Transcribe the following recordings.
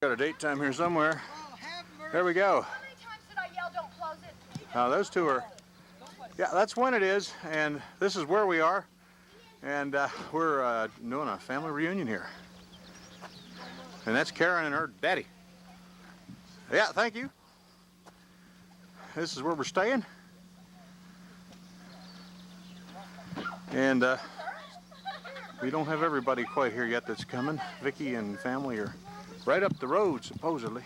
Got a date time here somewhere. There we go. How many times did I yell, don't close it? Those two are, yeah, that's when it is, and this is where we are. And we're doing a family reunion here. And that's Karen and her daddy. Yeah, thank you. This is where we're staying. And we don't have everybody quite here yet that's coming. Vicky and family are right up the road, supposedly.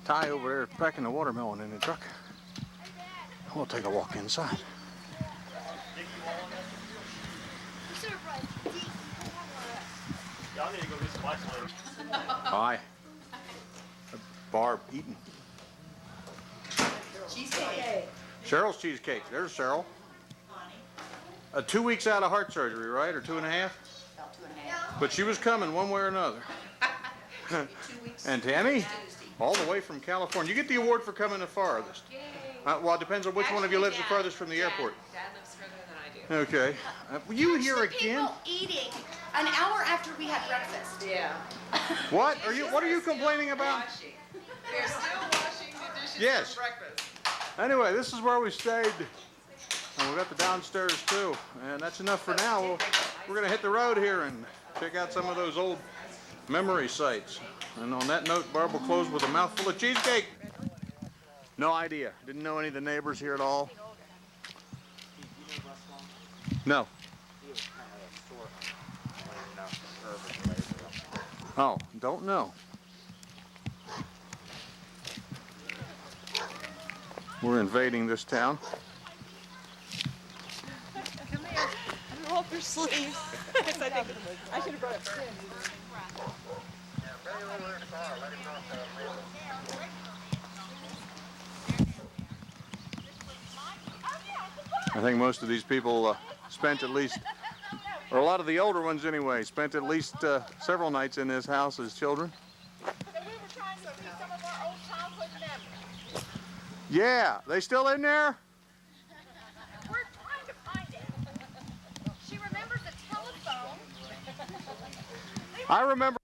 Ty over there packing the watermelon in the truck. We'll take a walk inside. Y'all need to go get some lights later. Hi. Barb eating. Cheesecake. Cheryl's cheesecake. There's Cheryl. 2 weeks out of heart surgery, right? Or 2.5? About 2.5. But she was coming one way or another. 2 weeks. And Tammy, all the way from California. You get the award for coming the farthest. Well, it depends on which one of you lives the farthest from the airport. Dad lives further than I do. Okay. Were you here again? People eating an hour after we had breakfast. Yeah. What are you complaining about? Washing. They're still washing the dishes Yes. for breakfast. Anyway, this is where we stayed. And we got the downstairs too. And that's enough for now. We're gonna hit the road here and check out some of those old memory sites. And on that note, Barb will close with a mouthful of cheesecake. No idea. Didn't know any of the neighbors here at all. No. Oh, don't know. We're invading this town. Come here. Roll up your sleeves. I should have brought a pen. I think most of these people spent at least, or a lot of the older ones anyway, spent at least several nights in this house as children. So we were trying to see some of our old childhood memories. Yeah, they still in there? We're trying to find it. She remembers a telephone. I remember.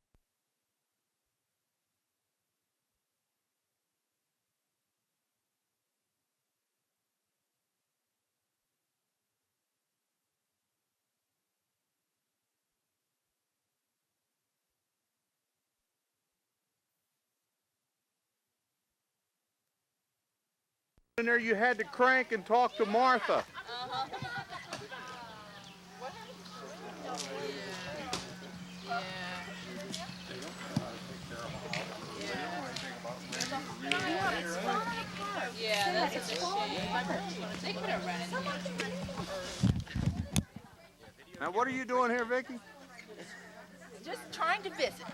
In there you had to crank and talk to Martha. Yeah, that's a shame. They could have run it. Now what are you doing here, Vicky? Just trying to visit.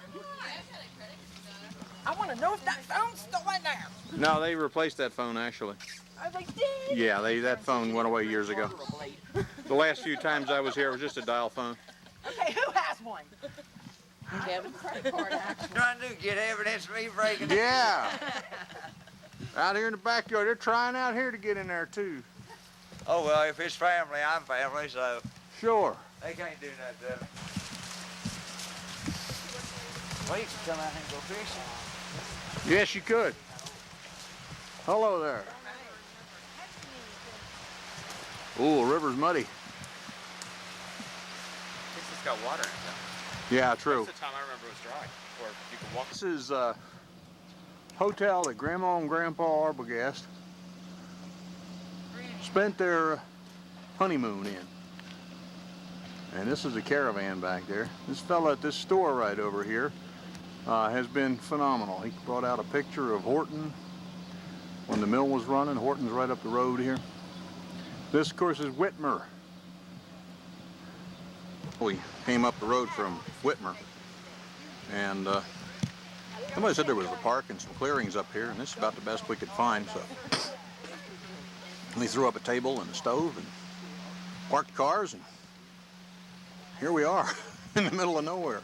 I want to know if that phone's still in there. No, they replaced that phone actually. Oh, they did? Yeah, that phone went away years ago. The last few times I was here, it was just a dial phone. Okay, who has one? Kevin, credit card action. Trying to get evidence of me breaking it. Yeah. Out here in the backyard, they're trying out here to get in there too. Oh, well, if it's family, I'm family, so Sure. they can't do nothing to it. Well, you can come out here and go fishing. Yes, you could. Hello there. Ooh, the river's muddy. This has got water in it. Yeah, true. Most of the time I remember it was dry. Or you could walk. This is a hotel that Grandma and Grandpa Arbogast spent their honeymoon in. And this is a caravan back there. This fella at this store right over here has been phenomenal. He brought out a picture of Horton when the mill was running. Horton's right up the road here. This, of course, is Whitmer. We came up the road from Whitmer, and somebody said there was a park and some clearings up here, and this is about the best we could find, so we threw up a table and a stove and parked cars, and here we are in the middle of nowhere.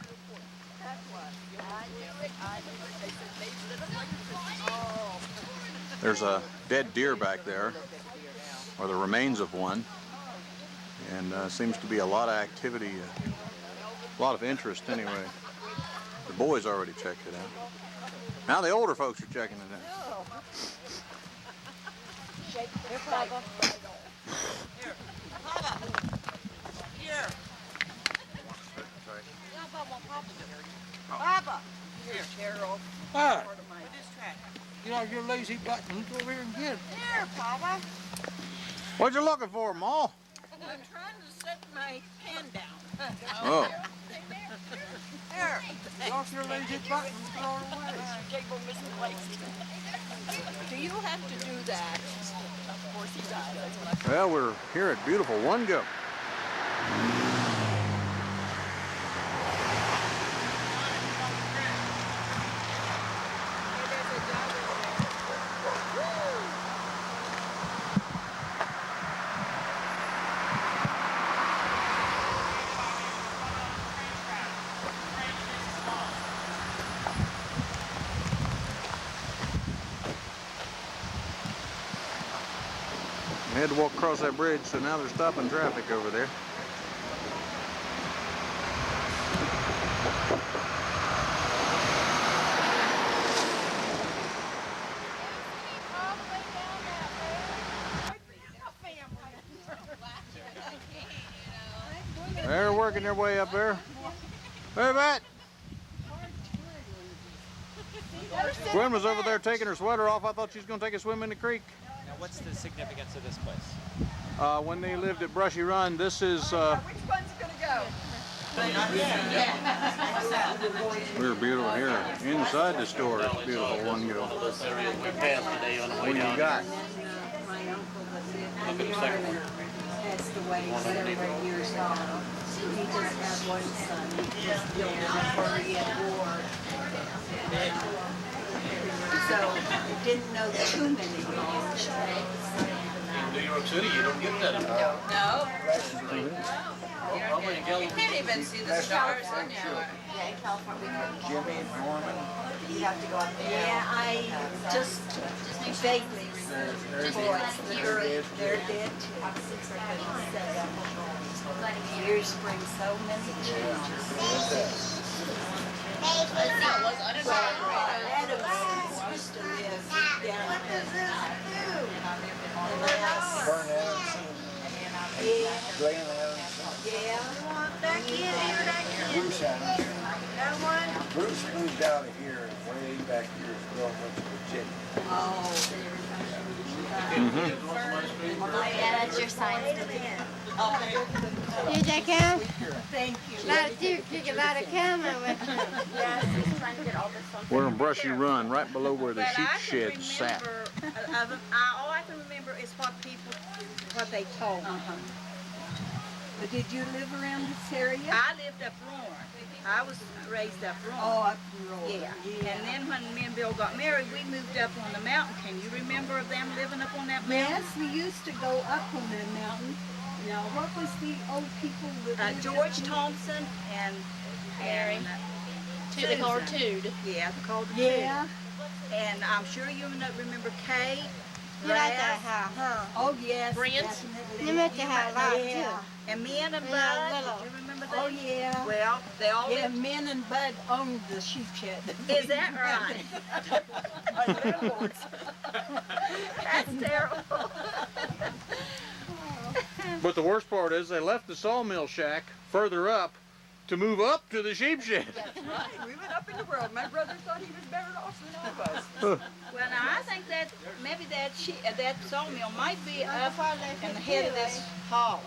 There's a dead deer back there, or the remains of one, and seems to be a lot of activity, a lot of interest anyway. The boys already checked it out. Now the older folks are checking it out. Shake. Here, Papa. Here. Papa. Here. Yeah, Papa. Papa. Here, Carol. What? With this track. Get out your lazy buttons. Go over here and get it. Here, Papa. What you looking for, Ma? I'm trying to set my pen down. Oh. Here. Get off your lazy buttons and throw it away. Cable misplaced. Do you have to do that? Of course he does. Well, we're here at beautiful One Go. I had to walk across that bridge, so now they're stopping traffic over there. They're working their way up there. Hey, Matt! Gwen was over there taking her sweater off. I thought she was going to take a swim in the creek. Now, what's the significance of this place? When they lived at Brushy Run, this is... Which one's going to go? We're beautiful here. Inside the store, it's beautiful One Go. We passed today on the way What do down. you got? My uncle that lived Look at the second one. passed away several years ago. He just had one son. He just killed him before he had war. So I didn't know too many names. In New York City, you don't get that anymore. You can't even see the stars anymore. Yeah, in California. Jimmy, Norman. You have to go up there. Yeah, I just vaguely boys that are they're dead too. Years bring so many changes. Adams used to live down Vern Adamson. yeah, Glenn Adamson. yeah. Bruce Adamson. Bruce moved out of here way back years ago and went to Virginia. Oh. Yeah, that's your sign. Did that come? Thank you. Took a lot of coming with you. Yes, he's trying to get all this stuff. We're in Brushy Run, right below where the But sheep I can shed sat. remember, all I can remember is what they told me. But did you live around this area? I lived up Roaring. I was raised up Roaring. Oh, up the road. Yeah. And then when me and Bill got married, we moved up on the mountain. Can you remember them living up on that mountain? Yes, we used to go up on that mountain. Now, what was the old people that lived George up there? Thompson and Mary. Susan. They call her Tude. Yeah, they called her Yeah. Tude. And I'm sure you remember Kay. You like Raz, that house? Oh, yes. Brent? Definitely. You must have had a lot Yeah. too. And men and Yeah, Bud. little. Do you remember that? Oh, yeah. Well, they all Yeah, lived. men and Bud owned the sheep shed. Is that right? That's terrible. But the worst part is they left the sawmill shack further up to move up to the sheep shed. Right, we went up in the world. My brother thought he was better off than I was. Well, now I think that maybe that sawmill might be up in the head of this holler.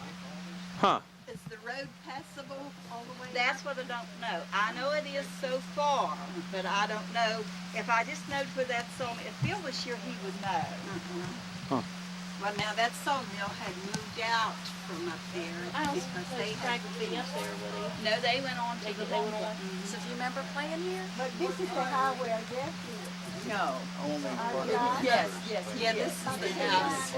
Huh. Is the road passable all the way? That's what I don't know. I know it is so far, but I don't know. If I just knowed where that sawmill, if Bill was here, he would know. Huh. Well, now that sawmill had moved out from up there because they had Be up there with him. No, they went on to the They went long on. So do you remember playing here? But this is the highway, I guess. No. Yes, yes. Yeah, this is the house.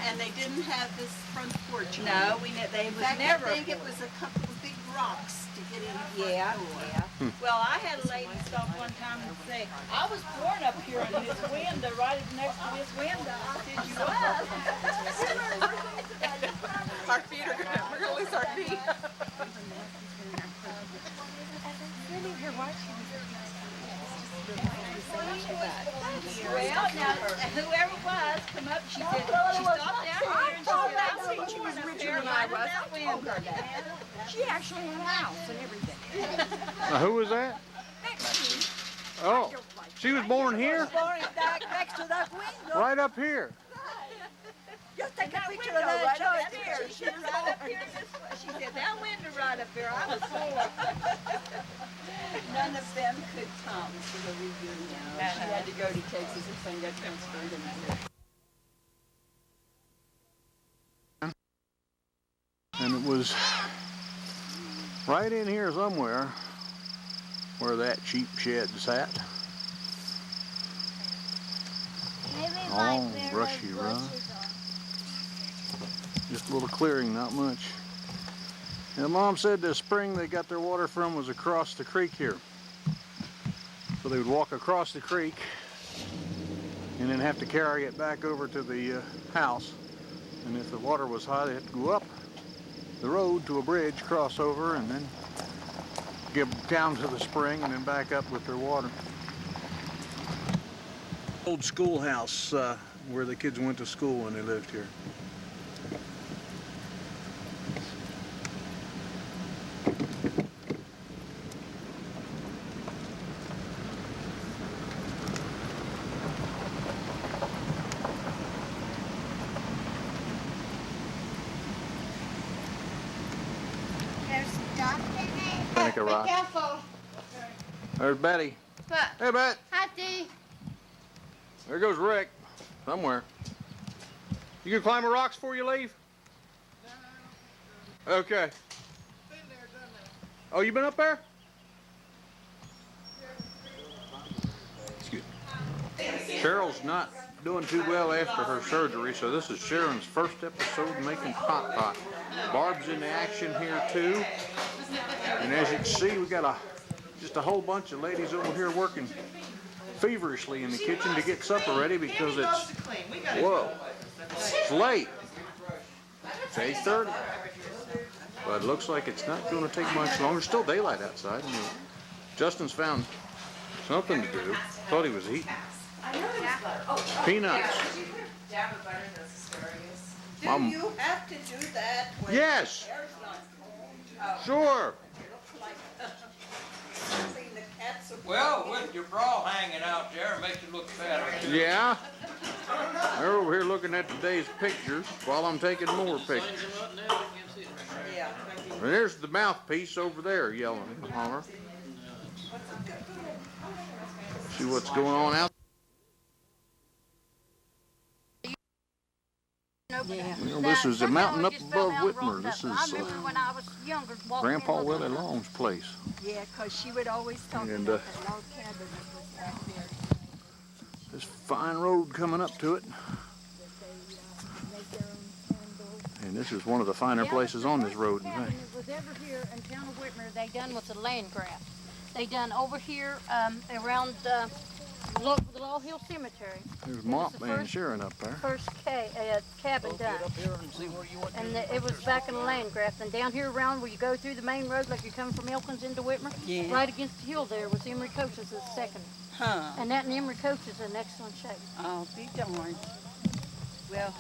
And they didn't have this front porch. No, they In was fact, never. I think it was a couple of big rocks to get in the front Yeah, door. yeah. Well, I had a lady stop one time and say, I was born up here in this window, right next to this window. I said, you was? Our feet are we're gonna lose our feet. back. Well, now, whoever it was, come up, she said, she stopped down here and she said, I seen she was richer than I was. I told her that. She actually had a house and everything. Now, who was that? Oh, she was born here? Born next to that window. Right up here. Just take a picture of that right up here. She was right up here. She said, that window right up here. I was four. None of them could come to the reunion. She had to go to Texas and sing that transferred in there. And it was right in here somewhere where that cheap shed sat. Long, brushy run. Just a little clearing, not much. And Mom said the spring they got their water from was across the creek here. So they would walk across the creek and then have to carry it back over to the house. And if the water was high, they had to go up the road to a bridge, cross over, and then get down to the spring and then back up with their water. Old schoolhouse where the kids went to school when they lived here. There's stuff in it. Panic a rock. Be careful. There's Betty. What? Hey, Bet. Hi, Dee. There goes Rick. Somewhere. You gonna climb the rocks before you leave? Okay. Oh, you been up there? Excuse me. Cheryl's not doing too well after her surgery, so this is Sharon's first episode making hot pot. Barb's in the action here too. And as you can see, we got just a whole bunch of ladies over here working feverishly in the kitchen to get supper ready because it's, whoa, it's late. It's 8:30. But it looks like it's not going to take much longer. There's still daylight outside. I mean, Justin's found something to do. Thought he was eating. Peanuts. Do you have to do that? When Yes. the hair's not combed? Sure. Clean the cats away. Well, with your bra hanging out there, it makes you look fatter. Yeah. They're over here looking at today's pictures while I'm taking more pictures. Yeah. And there's the mouthpiece over there yelling, Homer. See what's going on out Yeah. Well, this is a mountain up above Whitmer. This I is remember when I was younger, walking Grandpa in with Willie Long's place. Yeah, because she would always talk And, about that log cabin that was back there. This fine road coming up to it. Make their own candles. And this is one of the finer places on this road. in cabin fact. that was ever here in town of Whitmer, they done with the land grant. They done over here around the Law Hill Cemetery. There's It Mop was the and first- Sharon up there. First cabin done. And it was back in the land grant. And down here around where you go through the main road like you're coming from Elkins into Whitmer, Yeah. right against the hill there was Emery Coach's second. Huh. And that Emery Coach is in excellent shape. I'll be darned. Well,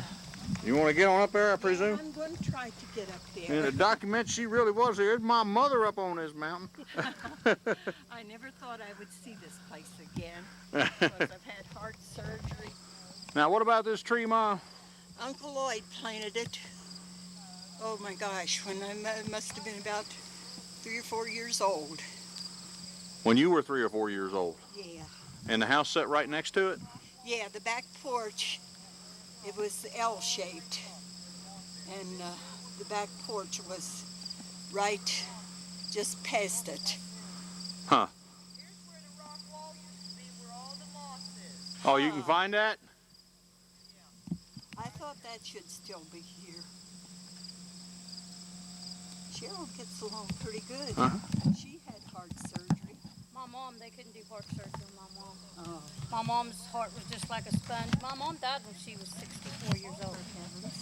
You want to get on up there, I presume? I'm going to try to get up In there. the document, she really was here. There's my mother up on this mountain. I never thought I would see this place again because I've had heart surgery. Now, what about this tree, Ma? Uncle Lloyd planted it. Oh my gosh, when I must have been about 3 or 4 years old. When you were 3 or 4 years old. Yeah. And the house set right next to it? Yeah, the back porch, it was L-shaped. And the back porch was right just past it. Huh. Oh, you can find that? I thought that should still be here. Cheryl gets along pretty good. Uh-huh. She had heart surgery. My mom, they couldn't do heart surgery on my mom. Oh. My mom's heart was just like a sponge. My mom died when she was 64 years old.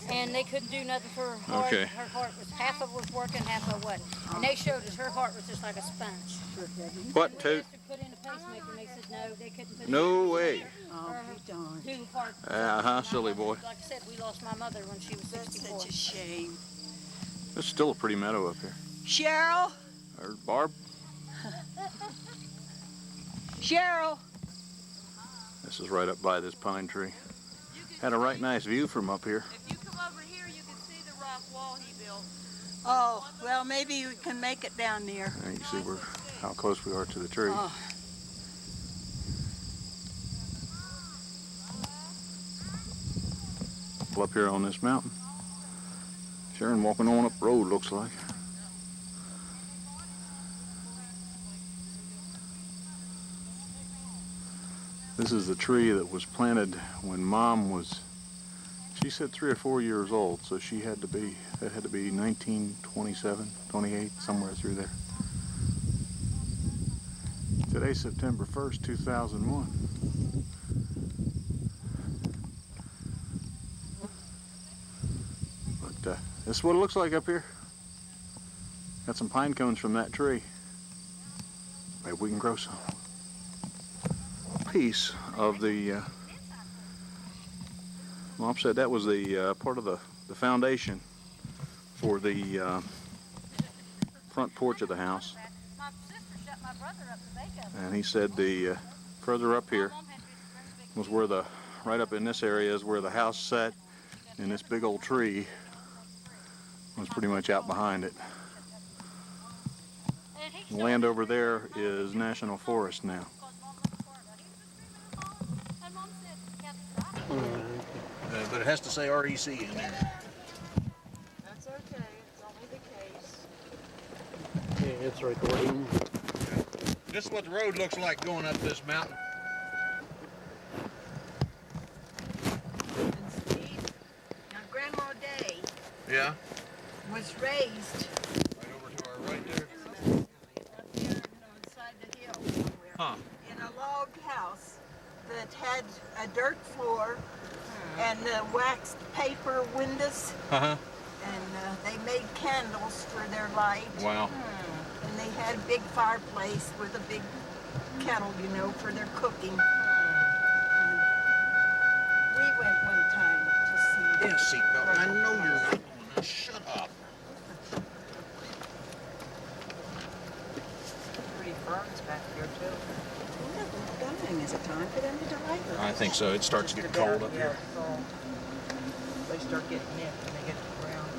And they couldn't do nothing for her heart. Okay. Her heart was, half of it was working, half of it wasn't. And they showed us her heart was just like a sponge. For heaven's What, We Toot? asked her to put in a pacemaker, and they said no, they couldn't put No way. Oh, be darned. too far. Silly boy. Like I said, we lost my mother when she was That's 64. such a shame. It's still a pretty meadow up here. Cheryl? There's Barb. Cheryl? This is right up by this pine tree. Had a right nice view from up here. If you come over here, you can see the rock wall he built. Oh, well, maybe we can make it down there. And you see how close we are to the tree. Oh. Up here on this mountain. Sharon walking on up the road, looks like. This is the tree that was planted when Mom was, she said 3 or 4 years old, so that had to be 1927, 28, somewhere through there. Today's September 1st, 2001. But this is what it looks like up here. Got some pine cones from that tree. Maybe we can grow some. Piece of the Mom said that was the part of the foundation for the front porch of the house, My sister shut my brother up to bake oven. and he said the further up here was where right up in this area is where the house sat, and this big old tree was pretty much out behind it. The land over there is National Forest now. But it has to say REC in there. That's okay. It's only the case. Yeah, it's recording. This is what the road looks like going up this mountain. And Steve, now Grandma Day Yeah. was raised Right over to our right there. up there on the side of the hill somewhere. Huh. In a log house that had a dirt floor and waxed paper windows, Uh-huh. and they made candles for their light. Wow. And they had a big fireplace with a big kettle, you know, for their cooking. And we went one time to see. Yeah, seatbelt. I know you're not going to. Shut up. Pretty ferns back here too. Is it time for them to die? I think so. It starts getting cold up here. They start getting nipped when they get to the ground.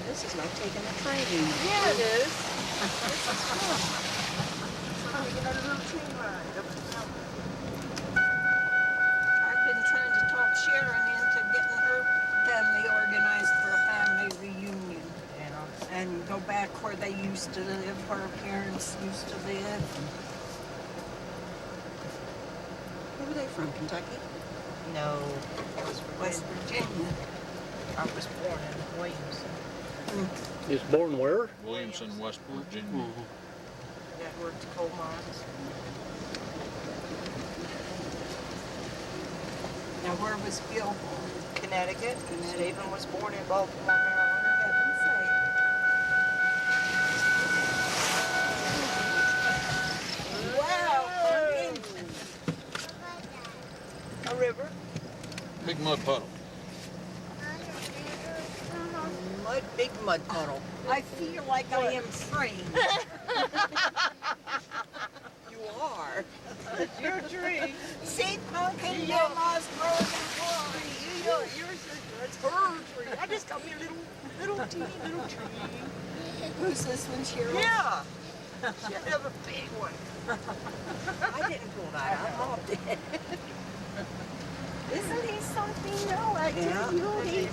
This is like taking a train. Yeah, it is. This is fun. Taking a little train ride up the mountain. I've been trying to talk Sharon into getting her family organized for a family reunion. And go back where they used to live, where her parents used to live. Where were they from, Kentucky? No, it was West Virginia. I was born in Williamson. He was born where? Williamson, West Virginia. Dad worked coal mines. Now, where was Bill born? Connecticut. Stephen was born in Baltimore, Maryland. A river. Big mud puddle. Big mud puddle. I feel like I am trained. You are. It's your tree. See, pumpkin grandma's growing in tree. You know, yours is her tree. I just got me a little teeny little tree. Who's this one, Cheryl? Yeah. Should have a big one. I didn't pull that out. Mom did. Isn't he something? No, I tell you,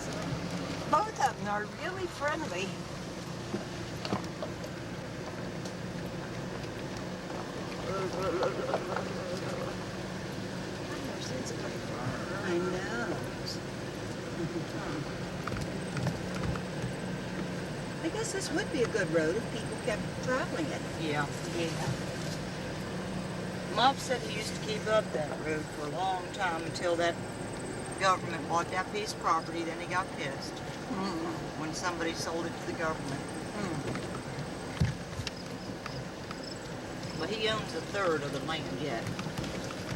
both of them are really friendly. I know. I guess this would be a good road if people kept traveling it. Yeah. Mom said he used to keep up that road for a long time until that government bought that piece of property. Then he got pissed when somebody sold it to the government. But he owns a third of the land yet.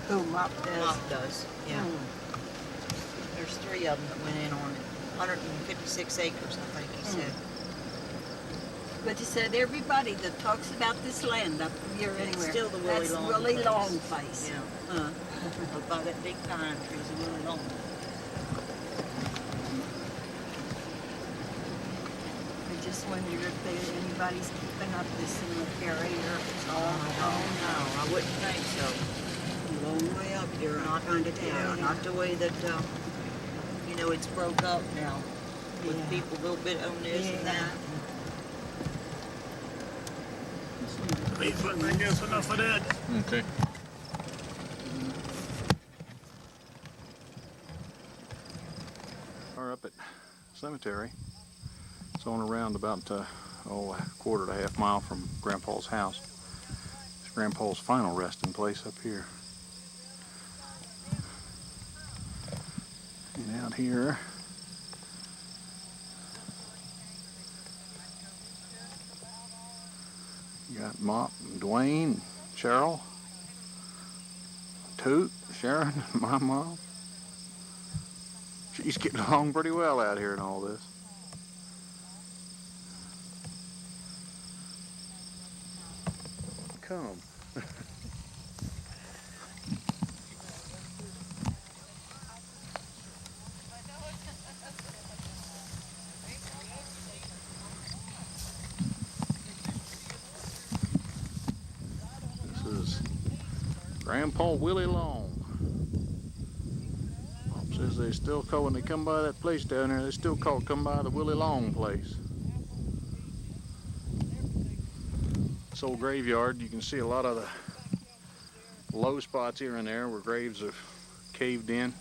Who, Mop does? Mop does, yeah. There's 3 of them that went in on it. 156 acres, I think he said. But he said everybody that talks about this land up here It's anywhere, still the Willie that's Long Willie place. Long place. Yeah. Up by that big pine tree is a Willie Long. I just wonder if anybody's keeping up this cemetery or if it's all gone. No, I wouldn't think so. A long way up here. I'm Not trying to tell yeah, you. not the way that, you know, it's broke up now. With Yeah. people a little bit on this and that. I guess enough of that. Okay. We're up at cemetery. It's on around about a quarter to a half mile from Grandpa's house. It's Grandpa's final resting place up here. And out here, you got Mop, Dwayne, Cheryl, Toot, Sharon, my mom. She's getting along pretty well out here in all this. Come. This is Grandpa Willie Long. Mom says they still call, when they come by that place down there, they still come by the Willie Long place. This old graveyard, you can see a lot of the low spots here and there where graves have caved in.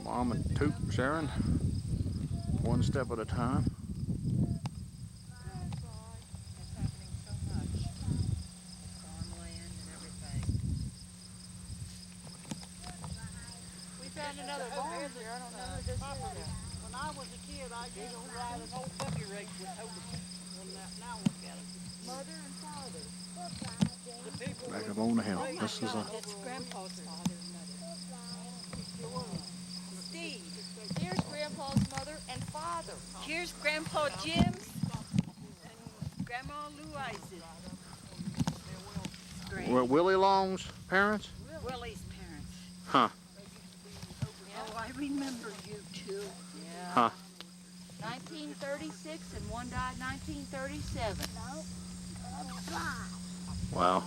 Mom and Toot Sharon, one step at a time. Another barn there. I don't know who this is. When I was a kid, I used to ride an old buggy rig with now look at it. Mother and father. The people Back up on the hill. This is a That's Grandpa's father and mother. Steve, here's Grandpa's mother and father. Here's Grandpa Jim's and Grandma Louise's. Well, Willie Long's parents? Willie's parents. Huh. Oh, I remember you two. Yeah. Huh. 1936 and one died 1937. Wow. Well,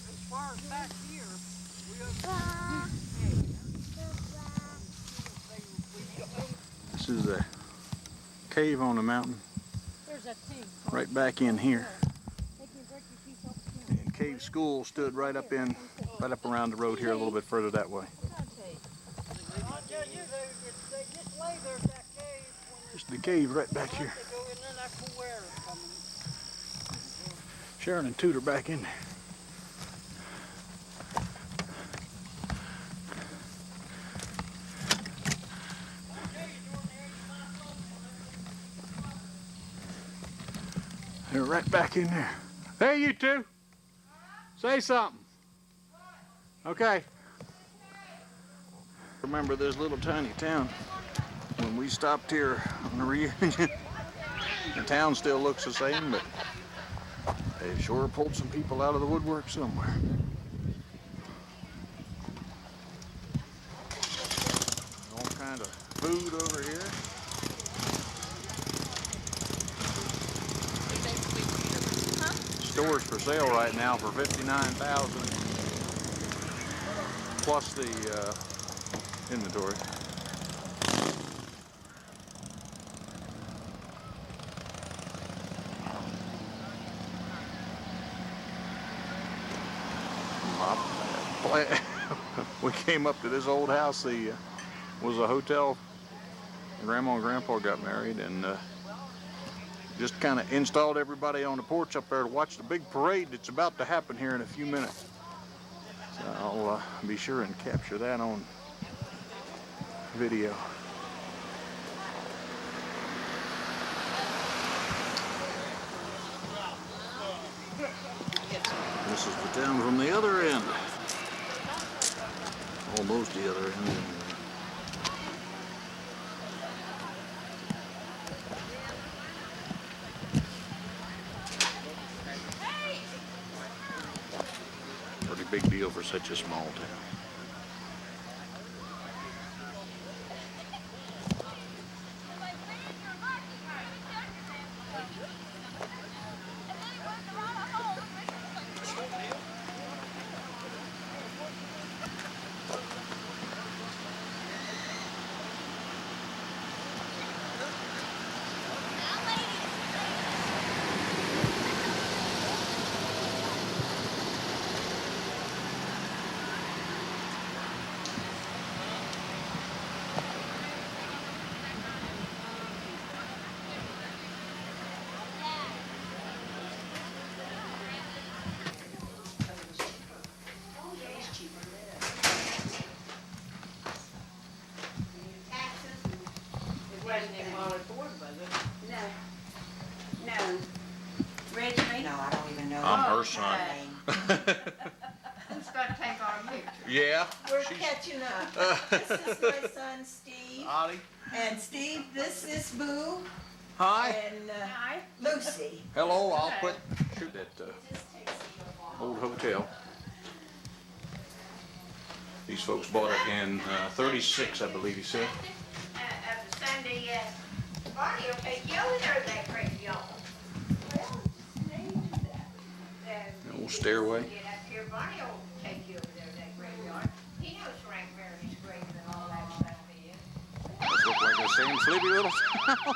as far as back here, This is a cave on the mountain. There's that thing. Right back in here. And Cave School stood right up around the road here a little bit further that way. I'll tell you, they just lay there at that cave when Just the cave right back here. they go in there, that's where it's coming. Sharon and Toot are back in there. They're right back in there. Hey, you two. Say something. Okay. Remember this little tiny town. When we stopped here on the reunion, the town still looks the same, but they sure pulled some people out of the woodwork somewhere. All kind of food over here. Stores for sale right now for $59,000 plus the inventory. We came up to this old house. Was a hotel. Grandma and Grandpa got married, and Just kind of installed everybody on the porch up there to watch the big parade that's about to happen here in a few minutes. So I'll be sure and capture that on video. This is the town from the other end. Almost the other end. Pretty big deal for such a small town. No, I don't even know. I'm her son. Who's gonna take our picture? Yeah. We're catching up. This is my son Steve. Ollie. And Steve, this is Boo. Hi. And Lucy. Hello, I'll put shoot at old hotel. These folks bought it in 36, I believe he said. Sunday, Bonnie will take you over there that crazy y'all. An old stairway. Get up here, Bonnie will take you over there that graveyard. He knows Frank Mary's grave and all that stuff is. This look like the same sleepy little town.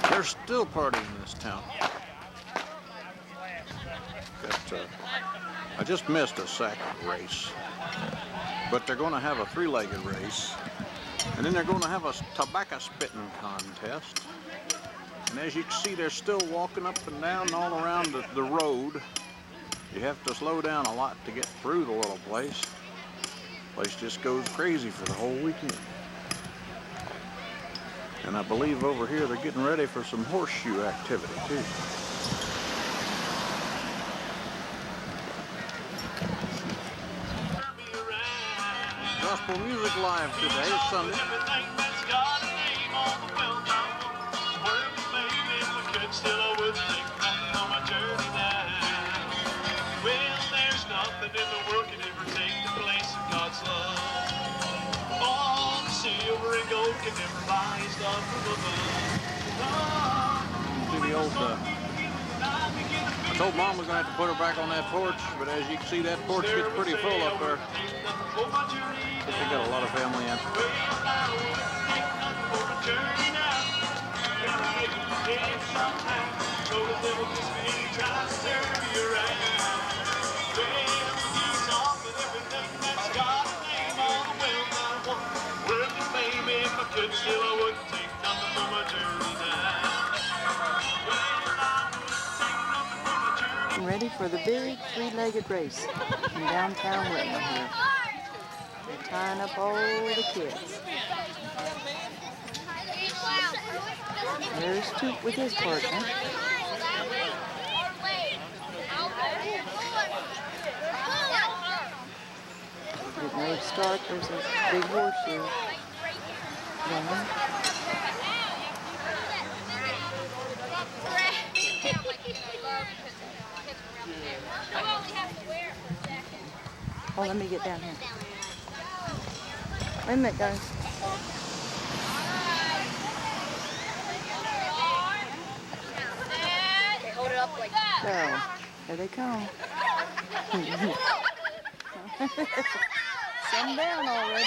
They're still partying in this town. I just missed a sack race, but they're going to have a three-legged race, and then they're going to have a tobacco spitting contest. And as you can see, they're still walking up and down all around the road. You have to slow down a lot to get through the little place. The place just goes crazy for the whole weekend. And I believe over here they're getting ready for some horseshoe activity too. Gospel music live today, Sunday. See the old, I told Mom we're going to have to put her back on that porch, but as you can see, that porch gets pretty full up there. They got a lot of family in. Ready for the big three-legged race in downtown Whitman here. They're tying up all the kids. There's Toot with his partner. Getting ready to start. There's a big horseshoe going. Oh, let me get down here. Wait a minute, guys. Okay, hold it up like that. So, here they come. Some down already.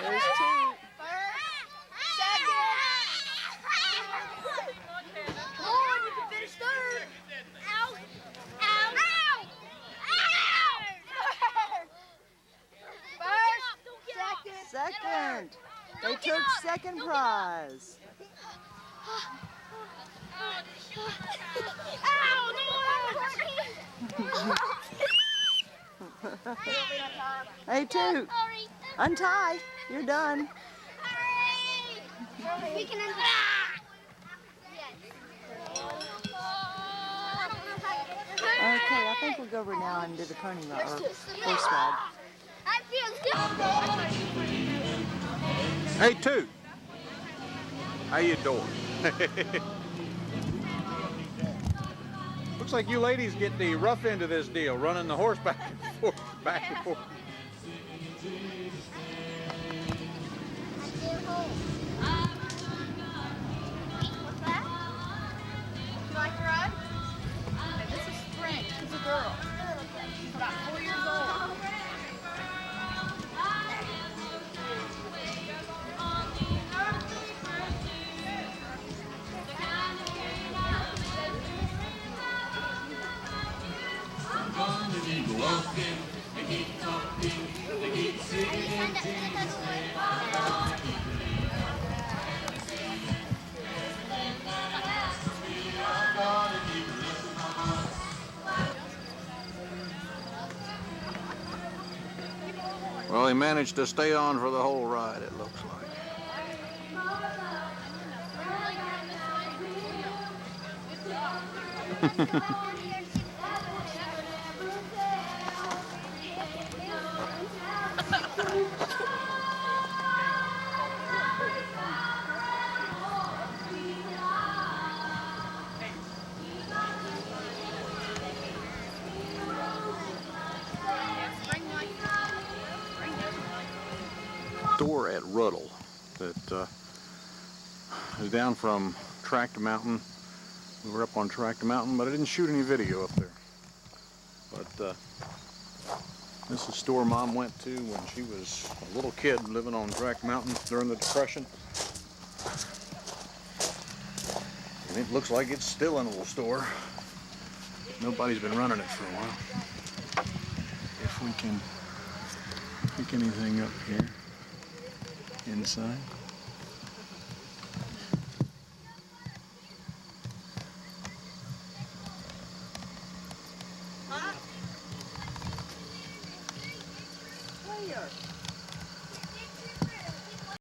There's two. Second. They took second prize. Hey, Toot. Untie. You're done. We can Okay, I think we'll go over now and do the pony ride, or horse ride. Hey, Toot. How you doing? Looks like you ladies get the rough end of this deal, running the horse back and forth, back and forth. What's that? You like to ride? Okay, this is Spring. She's a girl. She's about 4 years old. Well, he managed to stay on for the whole ride, it looks like. Store at Ruddle that is down from Tract Mountain. We were up on Tract Mountain, but I didn't shoot any video up there. But this is a store Mom went to when she was a little kid living on Tract Mountain during the Depression. And it looks like it's still an old store. Nobody's been running it for a while. If we can pick anything up here inside.